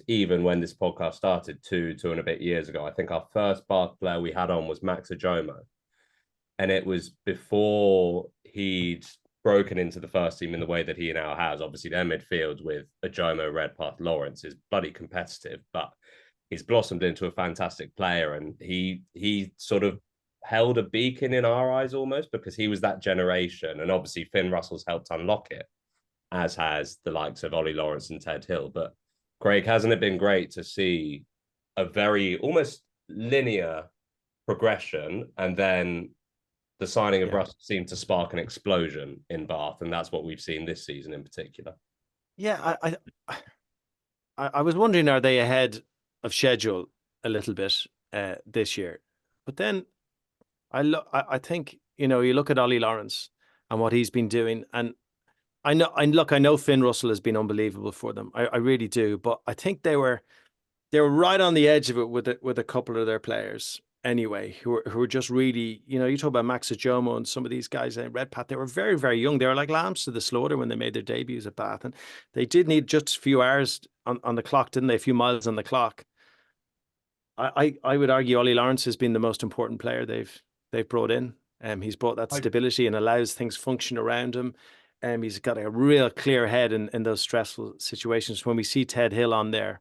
even when this podcast started two and a bit years ago. I think our first Bath player we had on was Max Ajomo. And it was before he'd broken into the first team in the way that he now has. Obviously, their midfield with Ajomo, Redpath, Lawrence is bloody competitive, but he's blossomed into a fantastic player. And he sort of held a beacon in our eyes almost, because he was that generation. And obviously Finn Russell's helped unlock it, as has the likes of Ollie Lawrence and Ted Hill. But Craig, hasn't it been great to see a very almost linear progression, and then the signing of Russell seemed to spark an explosion in Bath, and that's what we've seen this season in particular. Yeah, I was wondering, are they ahead of schedule a little bit this year? But then I think, you look at Ollie Lawrence and what he's been doing, and I know Finn Russell has been unbelievable for them. I really do, but I think they were right on the edge of it with a couple of their players anyway, who were just really, you talk about Max Ajomo and some of these guys in Redpath, they were very, very young. They were like lambs to the slaughter when they made their debuts at Bath, and they did need just a few hours on the clock, didn't they? A few miles on the clock. I would argue Ollie Lawrence has been the most important player they've brought in. He's brought that stability and allows things function around him. He's got a real clear head in those stressful situations. When we see Ted Hill on there,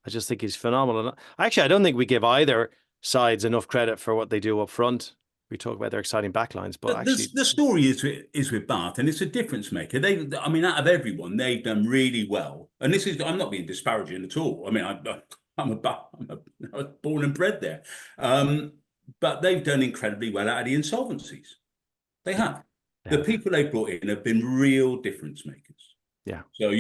I just think he's phenomenal. Actually, I don't think we give either sides enough credit for what they do up front. We talk about their exciting backlines, but actually the story is with Bath, and it's a difference maker. I mean, out of everyone, they've done really well. And I'm not being disparaging at all. I mean, I was born and bred there, but they've done incredibly well out of the insolvencies. They have. Yeah. The people they brought in have been real difference makers. Yeah. So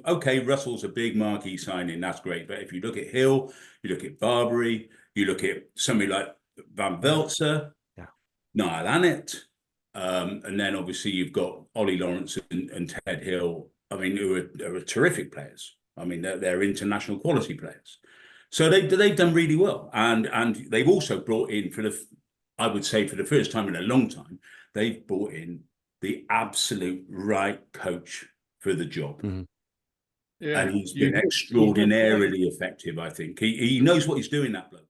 okay, Russell's a big marquee signing, that's great. But if you look at Hill, you look at Barbary, you look at somebody like Van Veltzer, Niall Annett, and then obviously you've got Ollie Lawrence and Ted Hill. I mean, who are terrific players. I mean, they're international quality players. So they've done really well, and they've also brought in I would say for the first time in a long time, they've brought in the absolute right coach for the job. Mm-hmm. Yeah, and he's been extraordinarily effective, I think. He knows what he's doing, that bloke.